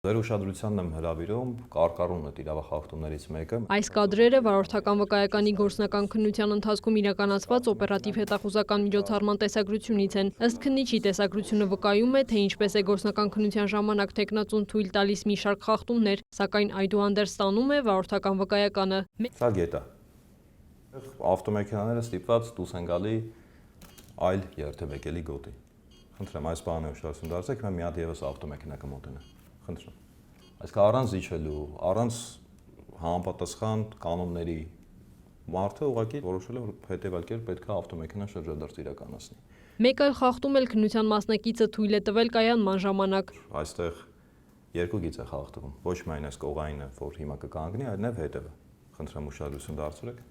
Ձեր ուշադրությանն եմ հրավիրում կարկառունը տիրավախախտումներից մեկը։ Այս կադրերը վարորդական վկայականի գործնական քննության ընթացքում իրականացված օպերատիվ հետախուզական միջոցառման տեսագրությունից են։ Ըստ քննիչի տեսագրությունը վկայում է, թե ինչպես է գործնական քննության ժամանակ տեխնացուն թույլ տալիս մի շարք խախտումներ, սակայն այդուհանդերձ ստանում է վարորդական վկայականը։ Սա գետ է։ Ավտոմեքենաները ստիպված դուրս են գալի այլ երթևեկելի գոտի։ Խնդրեմ, այս բանը ուշադրություն դարձեք, mən մի հատ եւս ավտոմեքենա կմոտենա։ Խնդրեմ։ Այսինքն առանց զիջելու, առանց համապատասխան կանոնների մարդը ուղղակի որոշել է, որ հետևյալ կերպ պետք է ավտոմեքենա շրջադարձ իրականացնի։ Մեկ այլ խախտում էլ քննության մասնակիցը թույլ է տվել կայանման ժամանակ։ Այստեղ երկու գիծ է խախտվում։ Ոչ միայն այս կողայինը, որ հիմա կկանգնի, այլ նաև հետևը։ Խնդրեմ ուշադրություն դարձրեք։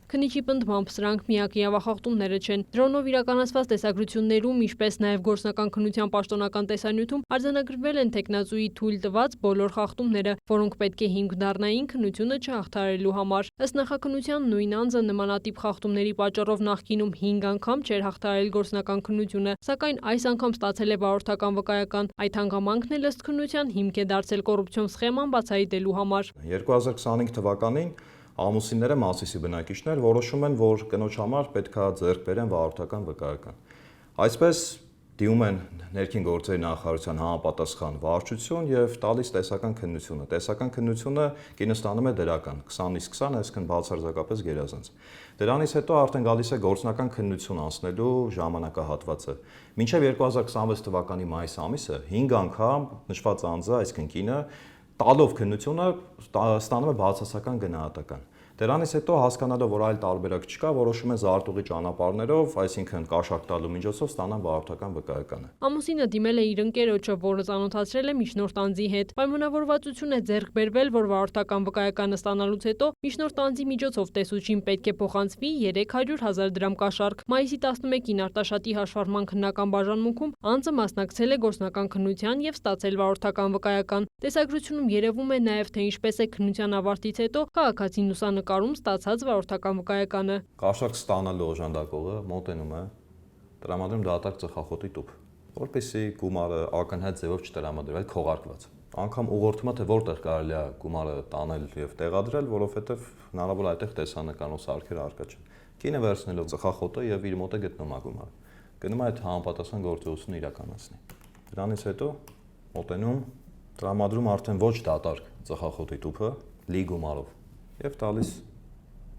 Քննիչի պնդմամբ սրանք միակ իրավախախտումները չեն։ Դրոնով իրականացված տեսագրություններում, ինչպես նաև գործնական քննության պաշտոնական տեսանյութում արձանագրվել են տեխնացուի թույլ տված բոլոր խախտումները, որոնք պետք է հիմք դառնային քննությունը չհաղթահարելու համար։ Ըստ նախաքննության նույն անձը նմանատիպ խախտումների պատճառով նախկինում 5 անգամ չէր հաղթահարել գործնական քննությունը, սակայն այս անգամ ստացել է վարորդական վկայական։ Այդ հանգամանքն էլ ըստ քննության հիմք է դարձել կոռուպցիոն սխեման բացահայտելու համար։ 2025 թվականին ամուսինները Մասիսի բնակիչներ որոշում են, որ կնոջ համար պետք է ձեռք բերեն վարորդական վկայական։ Այսպես դիմում են ներքին գործերի նախարարության համապատասխան վարչություն եւ տալիս տեսական քննությունը։ Տեսական քննությունը կինը ստանում է դրական 20/20, այսինքն բացարձակապես գերազանց։ Դրանից հետո արդեն գալիս է գործնական քննություն անցնելու ժամանակահատվածը։ Մինչև 2026 թվականի մայիս ամիսը 5 անգամ նշված անձը, այսինքն կինը, տալով քննությունը ստանում է բացասական գնահատական։ Դրանից հետո հասկանալով, որ այլ տարբերակ չկա, որոշում է զարտուղի ճանապարհներով, այսինքն կաշառք տալու միջոցով ստանան վարորդական վկայականը։ Ամուսինը դիմել է իր ընկերոջը, որը ծանոթացրել է միջնորդ անձի հետ։ Պայմանավորվածություն է ձեռք բերվել, որ վարորդական վկայականը ստանալուց հետո միջնորդ անձի միջոցով տեսուչին պետք է փոխանցվի 300,000 դրամ կաշառք։ Մայիսի 11-ին Արտաշատի հաշվառման քննական բաժանմունքում անձը մասնակցել է գործնական քննության եւ ստացել վարորդական վկայական։ Տեսագրությունում երևում է նաեւ, թե ինչպես է քննության ավարտից հետո քաղաքացին լուսանկարում ստացած վարորդական վկայականը։ Կաշառք ստանալու օժանդակողը մոտենում է տրամադրում դատարկ ծխախոտի տուփ, որպեսզի գումարը ակնհայտ ձևով չտրամադրվի, այլ քողարկված։ Անգամ ուղղորդում է, թե որտեղ կարելի է գումարը տանել եւ տեղադրել, որովհետեւ հնարավոր է այդտեղ տեսանկարող սարքերը առկա չեն։ Կինը վերցնելով ծխախոտը եւ իր մոտ է գտնում է գումարը։ Գնում է այդ համապատասխան գործողությունը իրականացնի։ Դրանից հետո մոտենում, տրամադրում արդեն ոչ դատարկ ծխախոտի տուփը լի գումարով եւ տալիս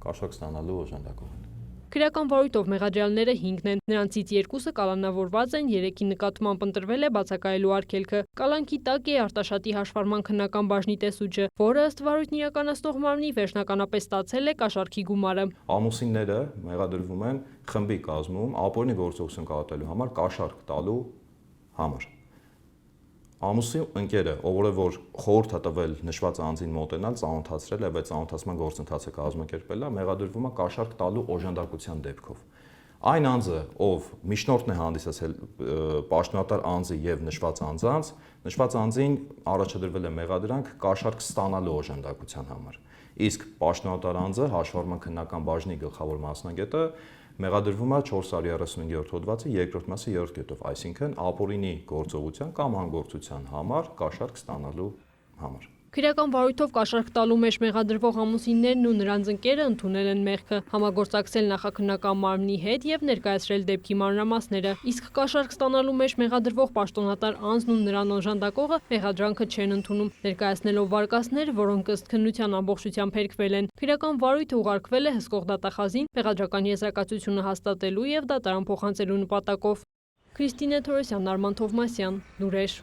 կաշառք ստանալու օժանդակողին։ Քրեական վարույթով մեղադրյալները 5-ն են, նրանցից 2-ը կալանավորված են, 3-ի նկատմամբ ընտրվել է բացակայելու արգելքը։ Կալանքի տակ է Արտաշատի հաշվառման քննական բաժնի տեսուչը, որը ըստ վարույթն իրականացնող մարմնի վերջնականապես ստացել է կաշառքի գումարը։ Ամուսինները մեղադրվում են խմբի կազմում ապօրինի գործողություն կատարելու համար կաշառք տալու համար։ Ամուսին ընկերը, ով որ խորհուրդ է տվել նշված անձին մոտենալ, ծանոթացրել եւ այդ ծանոթացման գործընթացը կազմակերպել է, մեղադրվում է կաշառք տալու օժանդակության դեպքով։ Այն անձը, ով միջնորդն է հանդիսացել պաշտոնատար անձի եւ նշված անձին առաջադրվել է մեղադրանք կաշառք ստանալու օժանդակության համար։ Իսկ պաշտոնատար անձը հաշվառման քննական բաժնի գլխավոր մասնագետը մեղադրվում է 435-րդ հոդվածի 2-րդ մասի 3-րդ կետով, այսինքն ապօրինի գործողության կամ հանգործության համար կաշառք ստանալու համար։ Քրեական վարույթով կաշառք տալու մեջ մեղադրվող ամուսիններն ու նրանց ընկերը ընդունել են մեղքը, համագործակցել նախաքննական մարմնի հետ եւ ներկայացրել դեպքի մանրամասները, իսկ կաշառք ստանալու մեջ մեղադրվող պաշտոնատար անձն ու նրան օժանդակողը մեղադրանքը չեն ընդունում, ներկայացնելով վարկածներ, որոնք ըստ քննության ամբողջությամբ հերքվել են։ Քրեական վարույթը ուղարկվել է հսկող դատախազին մեղադրական եզրակացությունը հաստատելու եւ դատարան փոխանցելու նպատակով։ Քրիստինե Թորոսյան, Արման Թովմասյան, Լուրեր։